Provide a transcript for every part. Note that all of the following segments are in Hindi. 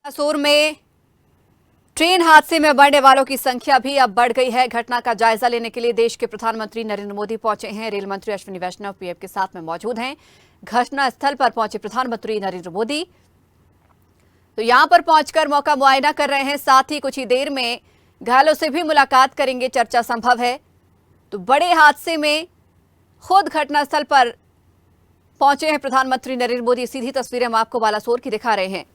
बालासोर में ट्रेन हादसे में मरने वालों की संख्या भी अब बढ़ गई है। घटना का जायजा लेने के लिए देश के प्रधानमंत्री नरेंद्र मोदी पहुंचे हैं। रेल मंत्री अश्विनी वैष्णव पीएम के साथ में मौजूद हैं। घटना स्थल पर पहुंचे प्रधानमंत्री नरेंद्र मोदी तो यहां पर पहुंचकर मौका मुआयना कर रहे हैं। साथ ही कुछ ही देर में घायलों से भी मुलाकात करेंगे। चर्चा संभव है तो बड़े हादसे में खुद घटनास्थल पर पहुंचे हैं प्रधानमंत्री नरेंद्र मोदी। सीधी तस्वीरें हम आपको बालासोर की दिखा रहे हैं।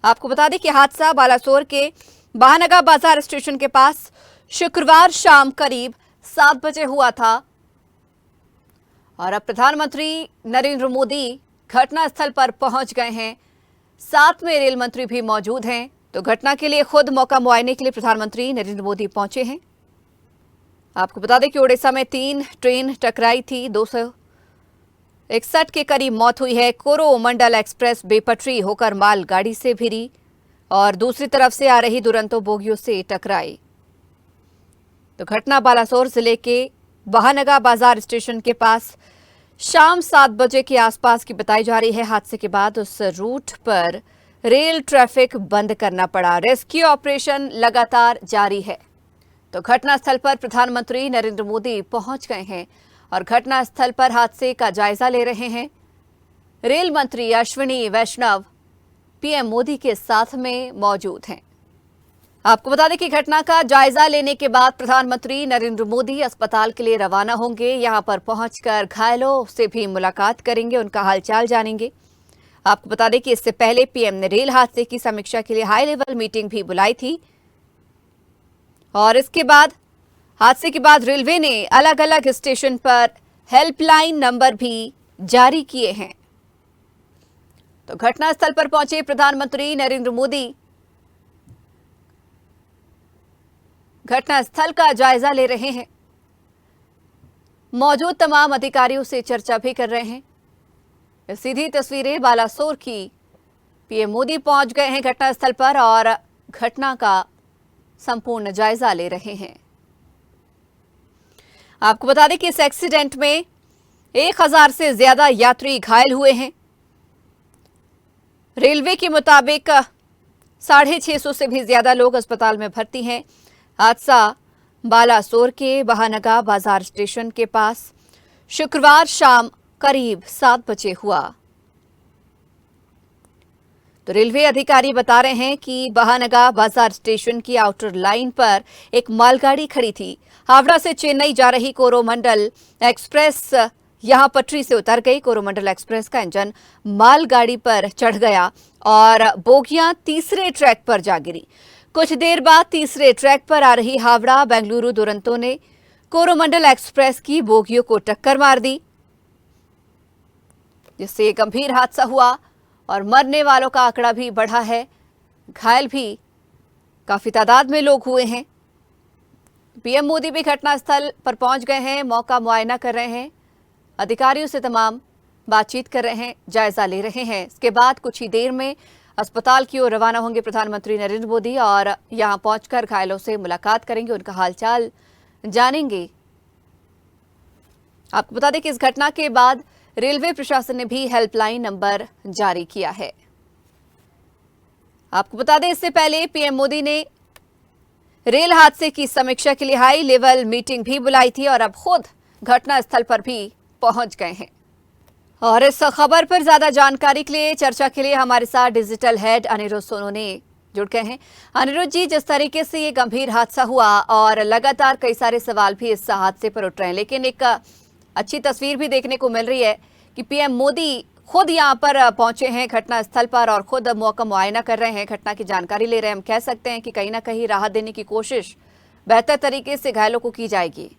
आपको बता दें कि हादसा बालासोर के बहानगा बाजार स्टेशन के पास शुक्रवार शाम करीब 7 बजे हुआ था और अब प्रधानमंत्री नरेंद्र मोदी घटनास्थल पर पहुंच गए हैं। साथ में रेल मंत्री भी मौजूद हैं। तो घटना के लिए खुद मौका मुआयने के लिए प्रधानमंत्री नरेंद्र मोदी पहुंचे हैं। आपको बता दें कि ओडिशा में 3 ट्रेन टकराई थी। 261 के करीब मौत हुई है। कोरोमंडल एक्सप्रेस बेपटरी होकर माल गाड़ी से भिड़ी और दूसरी तरफ से आ रही दुरंतो बोगियों से टकराई। तो घटना बालासोर जिले के बहानगा बाजार स्टेशन के पास शाम 7 बजे के आसपास की बताई जा रही है। हादसे के बाद उस रूट पर रेल ट्रैफिक बंद करना पड़ा। रेस्क्यू ऑपरेशन लगातार जारी है। तो घटनास्थल पर प्रधानमंत्री नरेंद्र मोदी पहुंच गए हैं और घटनास्थल पर हादसे का जायजा ले रहे हैं। रेल मंत्री अश्विनी वैष्णव पीएम मोदी के साथ में मौजूद हैं। आपको बता दें कि घटना का जायजा लेने के बाद प्रधानमंत्री नरेंद्र मोदी अस्पताल के लिए रवाना होंगे। यहां पर पहुंचकर घायलों से भी मुलाकात करेंगे, उनका हालचाल जानेंगे। आपको बता दें कि इससे पहले पीएम ने रेल हादसे की समीक्षा के लिए हाई लेवल मीटिंग भी बुलाई थी और इसके बाद हादसे के बाद रेलवे ने अलग अलग स्टेशन पर हेल्पलाइन नंबर भी जारी किए हैं। तो घटनास्थल पर पहुंचे प्रधानमंत्री नरेंद्र मोदी घटनास्थल का जायजा ले रहे हैं। मौजूद तमाम अधिकारियों से चर्चा भी कर रहे हैं। सीधी तस्वीरें बालासोर की। पीएम मोदी पहुंच गए हैं घटनास्थल पर और घटना का संपूर्ण जायजा ले रहे हैं। आपको बता दें कि इस एक्सीडेंट में 1000 से ज्यादा यात्री घायल हुए हैं। रेलवे के मुताबिक 650 से भी ज्यादा लोग अस्पताल में भर्ती हैं। हादसा बालासोर के बहानगा बाजार स्टेशन के पास शुक्रवार शाम करीब 7 बजे हुआ। तो रेलवे अधिकारी बता रहे हैं कि बहानगा बाजार स्टेशन की आउटर लाइन पर एक मालगाड़ी खड़ी थी। हावड़ा से चेन्नई जा रही कोरोमंडल एक्सप्रेस यहां पटरी से उतर गई। कोरोमंडल एक्सप्रेस का इंजन मालगाड़ी पर चढ़ गया और बोगियां तीसरे ट्रैक पर जा गिरी। कुछ देर बाद तीसरे ट्रैक पर आ रही हावड़ा बेंगलुरु दुरंतो ने कोरोमंडल एक्सप्रेस की बोगियों को टक्कर मार दी, जिससे गंभीर हादसा हुआ और मरने वालों का आंकड़ा भी बढ़ा है। घायल भी काफी तादाद में लोग हुए हैं। पीएम मोदी भी घटनास्थल पर पहुंच गए हैं, मौका मुआयना कर रहे हैं, अधिकारियों से तमाम बातचीत कर रहे हैं, जायजा ले रहे हैं। इसके बाद कुछ ही देर में अस्पताल की ओर रवाना होंगे प्रधानमंत्री नरेंद्र मोदी और यहां पहुंचकर घायलों से मुलाकात करेंगे, उनका हालचाल जानेंगे। आपको बता दें कि इस घटना के बाद रेलवे प्रशासन ने भी हेल्पलाइन नंबर जारी किया है। आपको बता दें इससे पहले पीएम मोदी ने रेल हादसे की समीक्षा के लिए हाई लेवल मीटिंग भी बुलाई थी और अब खुद घटनास्थल पर भी पहुंच गए हैं। और इस खबर पर ज्यादा जानकारी के लिए, चर्चा के लिए हमारे साथ डिजिटल हेड अनिरुद्ध सोनोने जुड़ गए हैं। अनिरुद्ध जी, जिस तरीके से ये गंभीर हादसा हुआ और लगातार कई सारे सवाल भी इस हादसे पर उठ रहे हैं, लेकिन एक अच्छी तस्वीर भी देखने को मिल रही है कि पीएम मोदी खुद यहां पर पहुंचे हैं घटनास्थल पर और खुद मौका मुआयना कर रहे हैं, घटना की जानकारी ले रहे हैं। हम कह सकते हैं कि कहीं ना कहीं राहत देने की कोशिश बेहतर तरीके से घायलों को की जाएगी।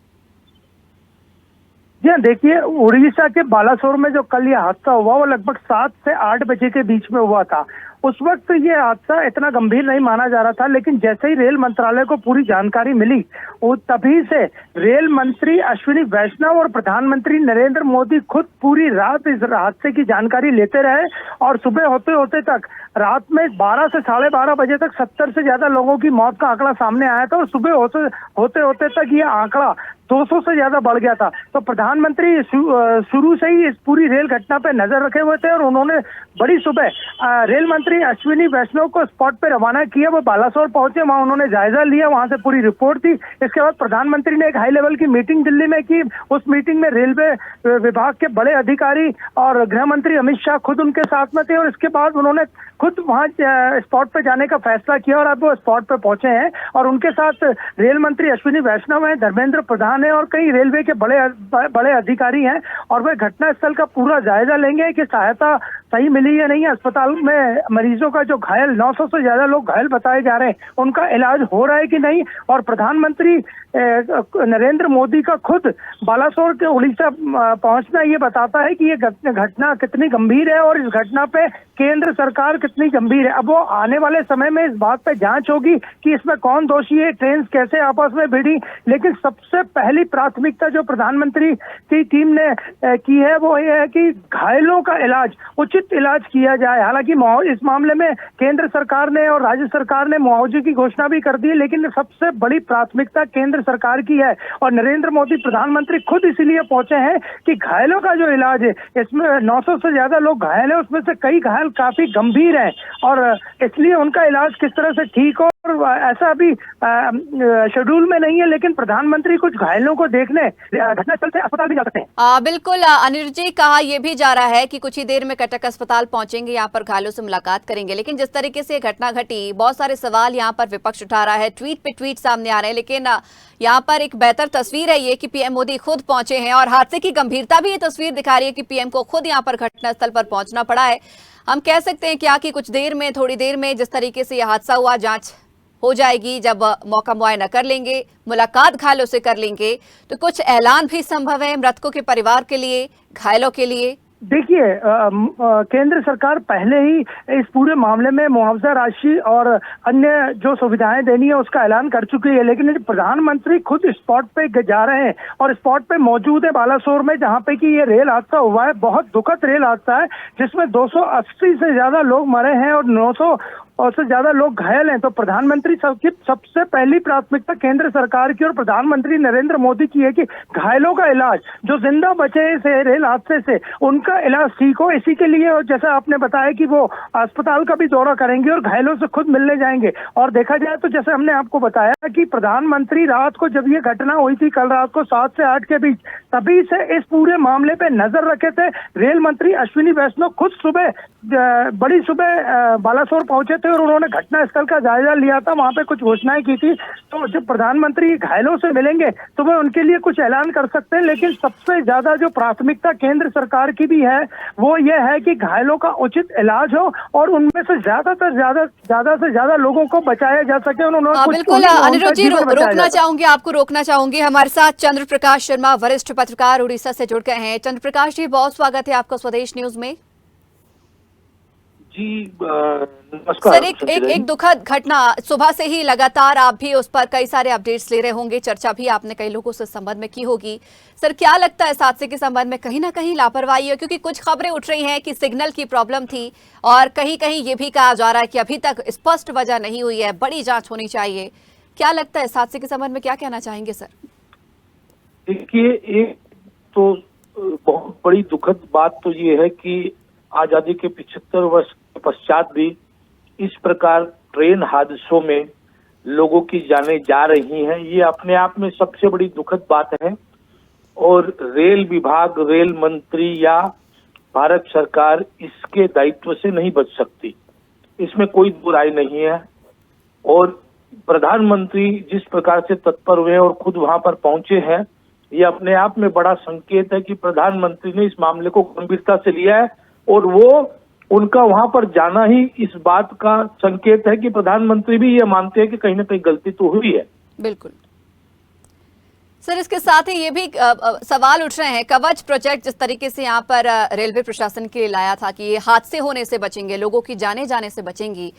जी हाँ, देखिए, उड़ीसा के बालासोर में जो कल ये हादसा हुआ वो लगभग 7 से 8 बजे के बीच में हुआ था। उस वक्त ये हादसा इतना गंभीर नहीं माना जा रहा था, लेकिन जैसे ही रेल मंत्रालय को पूरी जानकारी मिली वो तभी से रेल मंत्री अश्विनी वैष्णव और प्रधानमंत्री नरेंद्र मोदी खुद पूरी रात इस हादसे की जानकारी लेते रहे और सुबह होते होते तक रात में 12 से 12:30 बजे तक 70 से ज्यादा लोगों की मौत का आंकड़ा सामने आया था और सुबह होते होते तक ये आंकड़ा 200 से ज्यादा बढ़ गया था। तो प्रधानमंत्री शुरू से ही इस पूरी रेल घटना पे नजर रखे हुए थे और उन्होंने बड़ी सुबह रेल मंत्री अश्विनी वैष्णव को स्पॉट पे रवाना किया। वो बालासोर पहुंचे, वहां उन्होंने जायजा लिया, वहां से पूरी रिपोर्ट दी। इसके बाद प्रधानमंत्री ने एक हाई लेवल की मीटिंग दिल्ली में की। उस मीटिंग में रेलवे विभाग के बड़े अधिकारी और गृह मंत्री अमित शाह खुद उनके साथ में थे और इसके बाद उन्होंने खुद वहां स्पॉट पे जाने का फैसला किया और अब वो स्पॉट पे पहुंचे हैं और उनके साथ रेल मंत्री अश्विनी वैष्णव हैं, धर्मेंद्र प्रधान है और कई रेलवे के बड़े अधिकारी हैं और वे घटनास्थल का पूरा जायजा लेंगे कि सहायता सही मिली या नहीं। अस्पताल में मरीजों का जो घायल 900 से ज्यादा लोग घायल बताए जा रहे हैं, उनका इलाज हो रहा है कि नहीं। और प्रधानमंत्री नरेंद्र मोदी का खुद बालासोर के उड़ीसा पहुंचना ये बताता है कि ये घटना कितनी गंभीर है और इस घटना पे केंद्र सरकार कितनी गंभीर है। अब वो आने वाले समय में इस बात पे जांच होगी कि इसमें कौन दोषी है, ट्रेन कैसे आपस में भिड़ी, लेकिन सबसे पहली प्राथमिकता जो प्रधानमंत्री की टीम ने की है वो ये है कि घायलों का इलाज, उचित इलाज किया जाए। हालांकि इस मामले में केंद्र सरकार ने और राज्य सरकार ने मुआवजे की घोषणा भी कर दी है, लेकिन सबसे बड़ी प्राथमिकता केंद्र सरकार की है और नरेंद्र मोदी प्रधानमंत्री खुद इसीलिए पहुंचे हैं कि घायलों का जो इलाज है, इसमें 900 से ज्यादा लोग घायल हैं, उसमें से कई घायल काफी गंभीर हैं और इसलिए उनका इलाज किस तरह से ठीक हो। और ऐसा अभी शेड्यूल में नहीं है, लेकिन प्रधानमंत्री कुछ घायलों को देखने घटनास्थल से अस्पताल भी जा सकते हैं। बिल्कुल अनिरुद्ध जी, कहा यह भी जा रहा है कि कुछ ही देर में कटक अस्पताल पहुंचेंगे, यहाँ पर घायलों से मुलाकात करेंगे। लेकिन जिस तरीके से घटना घटी, बहुत सारे सवाल यहाँ पर विपक्ष उठा रहा है, ट्वीट पे ट्वीट सामने आ रहे हैं, लेकिन यहाँ पर एक बेहतर तस्वीर है ये कि पीएम मोदी खुद पहुंचे हैं और हादसे की गंभीरता भी ये तस्वीर दिखा रही है कि पीएम को खुद यहाँ पर घटनास्थल पर पहुंचना पड़ा है। हम कह सकते हैं क्या कि कुछ देर में, थोड़ी देर में जिस तरीके से यह हादसा हुआ, जांच हो जाएगी, जब मौका मुआयना कर लेंगे, मुलाकात घायलों से कर लेंगे, तो कुछ ऐलान भी संभव है मृतकों के परिवार के लिए, घायलों के लिए। देखिए, केंद्र सरकार पहले ही इस पूरे मामले में मुआवजा राशि और अन्य जो सुविधाएं देनी है उसका ऐलान कर चुकी है, लेकिन प्रधानमंत्री खुद स्पॉट पे जा रहे हैं और स्पॉट पे मौजूद है बालासोर में, जहां पे कि ये रेल हादसा हुआ है। बहुत दुखद रेल हादसा है जिसमें 280 से ज्यादा लोग मरे हैं और 900 और से ज्यादा लोग घायल हैं। तो प्रधानमंत्री सबसे पहली प्राथमिकता केंद्र सरकार की और प्रधानमंत्री नरेंद्र मोदी की है कि घायलों का इलाज, जो जिंदा बचे से रेल हादसे से, उनका इलाज ठीक हो। इसी के लिए, और जैसा आपने बताया कि वो अस्पताल का भी दौरा करेंगे और घायलों से खुद मिलने जाएंगे। और देखा जाए तो जैसे हमने आपको बताया कि प्रधानमंत्री रात को, जब ये घटना हुई थी कल रात को 7 से 8 के बीच, तभी से इस पूरे मामले पे नजर रखे थे। रेल मंत्री अश्विनी वैष्णव खुद बड़ी सुबह बालासोर पहुंचे थे और उन्होंने घटनास्थल का जायजा लिया था, वहां पे कुछ घोषणाएं की थी। तो जब प्रधानमंत्री घायलों से मिलेंगे तो वे उनके लिए कुछ ऐलान कर सकते हैं, लेकिन सबसे ज्यादा जो प्राथमिकता केंद्र सरकार की भी है वो ये है कि घायलों का उचित इलाज हो और उनमें से ज्यादा से ज्यादा लोगों को बचाया जा सके। उन्होंने बिल्कुल अनिरुद्ध जी, आपको रोकना चाहूंगी। हमारे साथ चंद्र प्रकाश शर्मा, वरिष्ठ पत्रकार, उड़ीसा से जुड़ गए हैं। चंद्र प्रकाश जी, बहुत स्वागत है आपका स्वदेश न्यूज में। जी नमस्कार सर, एक दुखद घटना, सुबह से ही लगातार आप भी उस पर कई सारे अपडेट्स ले रहे होंगे, चर्चा भी आपने कई लोगों से संबंध में की होगी। सर, क्या लगता है इस हादसे के संबंध में कहीं ना कहीं लापरवाही है? क्योंकि कुछ खबरें उठ रही हैं कि सिग्नल की प्रॉब्लम थी और कहीं कहीं ये भी कहा जा रहा है कि अभी तक स्पष्ट वजह नहीं हुई है, बड़ी जांच होनी चाहिए। क्या लगता है इस हादसे के संबंध में क्या कहना चाहेंगे सर? देखिए, एक तो बहुत बड़ी दुखद बात तो ये है कि आजादी के 75 वर्ष के पश्चात भी इस प्रकार ट्रेन हादसों में लोगों की जानें जा रही हैं, ये अपने आप में सबसे बड़ी दुखद बात है। और रेल विभाग, रेल मंत्री या भारत सरकार इसके दायित्व से नहीं बच सकती, इसमें कोई बुराई नहीं है। और प्रधानमंत्री जिस प्रकार से तत्पर हुए और खुद वहां पर पहुंचे हैं, ये अपने आप में बड़ा संकेत है कि प्रधानमंत्री ने इस मामले को गंभीरता से लिया है और वो उनका वहां पर जाना ही इस बात का संकेत है कि प्रधानमंत्री भी ये मानते हैं कि कहीं ना कहीं गलती तो हुई है। बिल्कुल सर, इसके साथ ही ये भी सवाल उठ रहे हैं, कवच प्रोजेक्ट जिस तरीके से यहाँ पर रेलवे प्रशासन के लिए लाया था कि ये हादसे होने से बचेंगे, लोगों की जाने जाने से बचेंगी,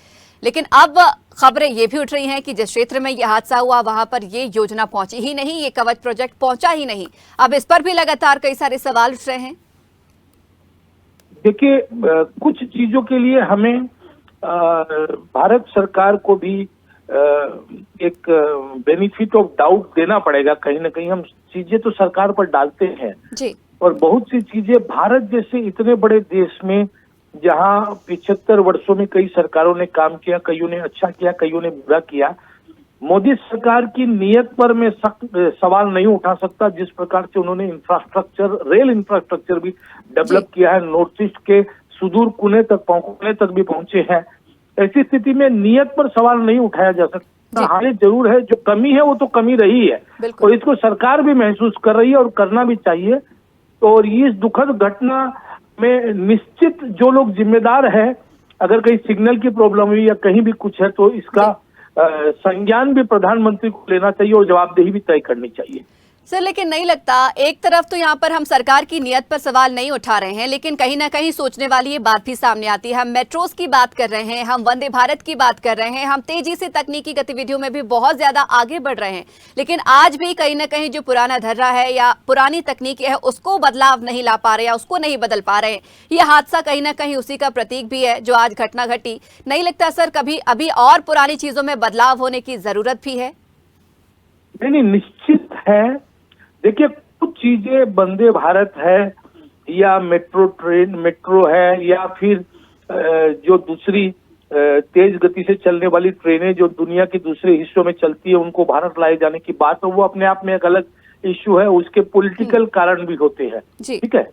लेकिन अब खबरें ये भी उठ रही हैं कि जिस क्षेत्र में ये हादसा हुआ वहां पर ये योजना पहुंची ही नहीं, ये कवच प्रोजेक्ट पहुंचा ही नहीं। अब इस पर भी लगातार कई सारे सवाल उठ रहे हैं। देखिए, कुछ चीजों के लिए हमें भारत सरकार को भी एक बेनिफिट ऑफ डाउट देना पड़ेगा। कहीं ना कहीं हम चीजें तो सरकार पर डालते हैं जी। और बहुत सी चीजें भारत जैसे इतने बड़े देश में जहां 75 वर्षों में कई सरकारों ने काम किया, कईयों ने अच्छा किया, कईयों ने बुरा किया। मोदी सरकार की नीयत पर मैं सख्त सवाल नहीं उठा सकता। जिस प्रकार से उन्होंने इंफ्रास्ट्रक्चर, रेल इंफ्रास्ट्रक्चर भी डेवलप किया है, नॉर्थ ईस्ट के सुदूर कोने तक भी पहुंचे हैं। ऐसी स्थिति में नीयत पर सवाल नहीं उठाया जा सकता। हाँ, ये जरूर है, जो कमी है वो तो कमी रही है और इसको सरकार भी महसूस कर रही है और करना भी चाहिए। और इस दुखद घटना में निश्चित जो लोग जिम्मेदार है, अगर कहीं सिग्नल की प्रॉब्लम हुई या कहीं भी कुछ है तो इसका संज्ञान भी प्रधानमंत्री को लेना चाहिए और जवाबदेही भी तय करनी चाहिए। सर, लेकिन नहीं लगता, एक तरफ तो यहाँ पर हम सरकार की नियत पर सवाल नहीं उठा रहे हैं, लेकिन कहीं ना कहीं सोचने वाली ये बात भी सामने आती है। हम मेट्रोस की बात कर रहे हैं, हम वंदे भारत की बात कर रहे हैं, हम तेजी से तकनीकी गतिविधियों में भी बहुत ज्यादा आगे बढ़ रहे हैं, लेकिन आज भी कहीं ना कहीं जो पुराना धर्रा है या पुरानी तकनीक है उसको बदलाव नहीं ला पा रहे या उसको नहीं बदल पा रहे हैं। ये हादसा कहीं ना कहीं उसी का प्रतीक भी है जो आज घटना घटी। नहीं लगता सर कभी अभी और पुरानी चीजों में बदलाव होने की जरूरत भी है? नहीं, निश्चित है। देखिए, कुछ चीजें वंदे भारत है या मेट्रो है या फिर जो दूसरी तेज गति से चलने वाली ट्रेनें जो दुनिया के दूसरे हिस्सों में चलती है उनको भारत लाए जाने की बात है, वो अपने आप में एक अलग इश्यू है। उसके पॉलिटिकल कारण भी होते हैं, ठीक है।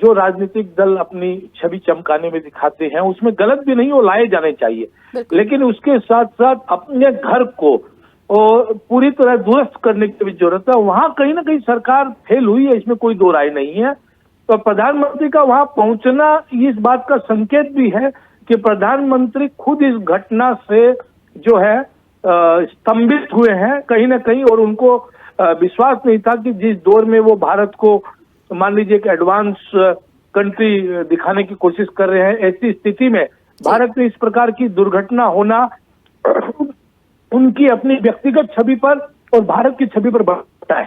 जो राजनीतिक दल अपनी छवि चमकाने में दिखाते हैं उसमें गलत भी नहीं, वो लाए जाने चाहिए, लेकिन उसके साथ साथ अपने घर को और पूरी तरह दुरुस्त करने की भी जरूरत है। वहां कहीं ना कहीं सरकार फेल हुई है, इसमें कोई दो राय नहीं है। तो प्रधानमंत्री का वहां पहुंचना इस बात का संकेत भी है कि प्रधानमंत्री खुद इस घटना से जो है स्तंभित हुए हैं कहीं ना कहीं, और उनको विश्वास नहीं था कि जिस दौर में वो भारत को मान लीजिए एक एडवांस कंट्री दिखाने की कोशिश कर रहे हैं, ऐसी स्थिति में भारत में इस प्रकार की दुर्घटना होना उनकी अपनी व्यक्तिगत छवि पर और भारत की छवि पर बढ़ता है।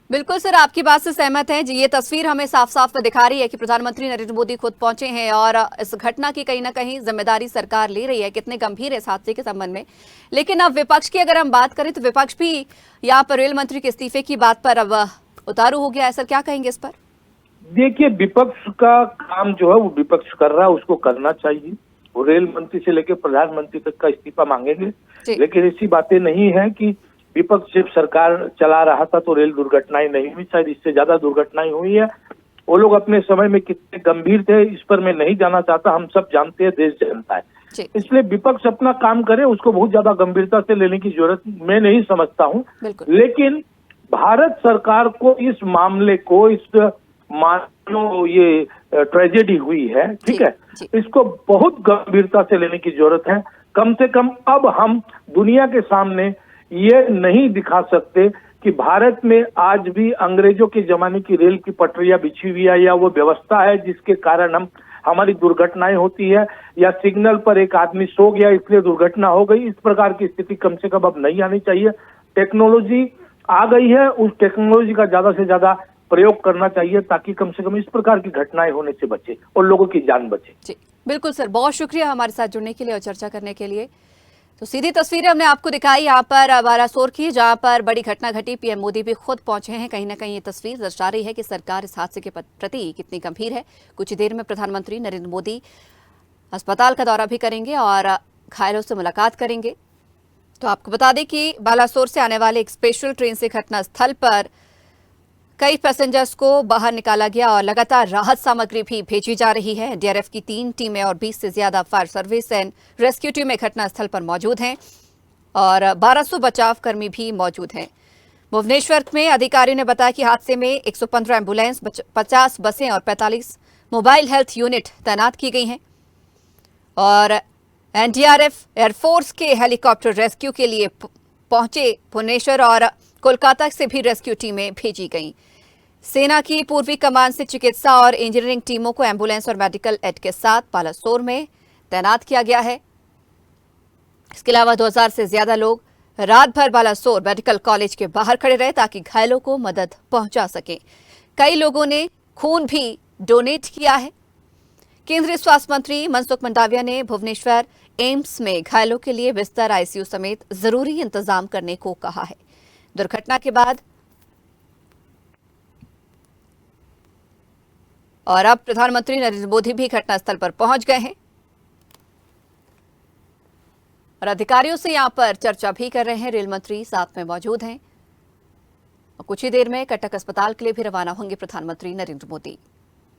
बिल्कुल सर, आपकी बात से सहमत है जी। ये तस्वीर हमें साफ साफ दिखा रही है कि प्रधानमंत्री नरेंद्र मोदी खुद पहुंचे हैं और इस घटना की कहीं ना कहीं जिम्मेदारी सरकार ले रही है। कितने गंभीर है इस हादसे के संबंध में। लेकिन अब विपक्ष की अगर हम बात करें तो विपक्ष भी यहाँ पर रेल मंत्री के इस्तीफे की बात पर अब उतारू हो गया है। सर, क्या कहेंगे इस पर? देखिए, विपक्ष का काम जो है वो विपक्ष कर रहा है, उसको करना चाहिए। वो रेल मंत्री से लेकर प्रधानमंत्री तक का इस्तीफा मांगेंगे, लेकिन ऐसी बातें नहीं है कि विपक्ष जब सरकार चला रहा था तो रेल दुर्घटनाएं नहीं हुई, शायद इससे ज्यादा दुर्घटनाएं हुई है। वो लोग अपने समय में कितने गंभीर थे इस पर मैं नहीं जाना चाहता, हम सब जानते हैं, देश जानता है। इसलिए विपक्ष अपना काम करे, उसको बहुत ज्यादा गंभीरता से लेने की जरूरत मैं नहीं समझता हूँ। लेकिन भारत सरकार को इस मामले को, इस मानो ये ट्रेजेडी हुई है, ठीक है, इसको बहुत गंभीरता से लेने की जरूरत है। कम से कम अब हम दुनिया के सामने ये नहीं दिखा सकते कि भारत में आज भी अंग्रेजों के जमाने की रेल की पटरियां बिछी हुई है या वो व्यवस्था है जिसके कारण हमारी दुर्घटनाएं होती है, या सिग्नल पर एक आदमी सो गया इसलिए दुर्घटना हो गई। इस प्रकार की स्थिति कम से कम अब नहीं आनी चाहिए। टेक्नोलॉजी आ गई है, उस टेक्नोलॉजी का ज्यादा से ज्यादा प्रयोग करना चाहिए ताकि कम से कम इस प्रकार की घटनाएं होने से बचे और लोगों की जान बचे। जी बिल्कुल सर, बहुत शुक्रिया हमारे साथ जुड़ने के लिए और चर्चा करने के लिए। तो सीधी तस्वीरें हमने आपको दिखाई यहाँ पर बालासोर की, जहाँ पर बड़ी घटना घटी। पीएम मोदी भी खुद पहुंचे हैं। कहीं ना कहीं ये तस्वीर दर्शा रही है कि सरकार इस हादसे के प्रति कितनी गंभीर है। कुछ ही देर में प्रधानमंत्री नरेंद्र मोदी अस्पताल का दौरा भी करेंगे और घायलों से मुलाकात करेंगे। तो आपको बता दें कि बालासोर से आने वाले एक स्पेशल ट्रेन से घटना स्थल पर कई पैसेंजर्स को बाहर निकाला गया और लगातार राहत सामग्री भी भेजी जा रही है। डीआरएफ की 3 टीमें और 20 से ज्यादा फायर सर्विस एंड रेस्क्यू टीमें घटनास्थल पर मौजूद हैं और 1200 बचाव कर्मी भी मौजूद हैं। भुवनेश्वर में अधिकारियों ने बताया कि हादसे में 115 एम्बुलेंस, 50 बसें और 45 मोबाइल हेल्थ यूनिट तैनात की गई हैं और एनडीआरएफ, एयरफोर्स के हेलीकॉप्टर रेस्क्यू के लिए पहुंचे। भुवनेश्वर और कोलकाता से भी रेस्क्यू टीमें भेजी गईं। सेना की पूर्वी कमान से चिकित्सा और इंजीनियरिंग टीमों को एम्बुलेंस और मेडिकल एड के साथ बालासोर में तैनात किया गया है। इसके अलावा 2000 से ज्यादा लोग रात भर बालासोर मेडिकल कॉलेज के बाहर खड़े रहे ताकि घायलों को मदद पहुंचा सकें। कई लोगों ने खून भी डोनेट किया है। केंद्रीय स्वास्थ्य मंत्री मनसुख मंडाविया ने भुवनेश्वर एम्स में घायलों के लिए बिस्तर, आईसीयू समेत जरूरी इंतजाम करने को कहा है। दुर्घटना के बाद और अब प्रधानमंत्री नरेंद्र मोदी भी घटनास्थल पर पहुंच गए हैं और अधिकारियों से यहां पर चर्चा भी कर रहे हैं। रेल मंत्री साथ में मौजूद हैं और कुछ ही देर में कटक अस्पताल के लिए भी रवाना होंगे प्रधानमंत्री नरेंद्र मोदी।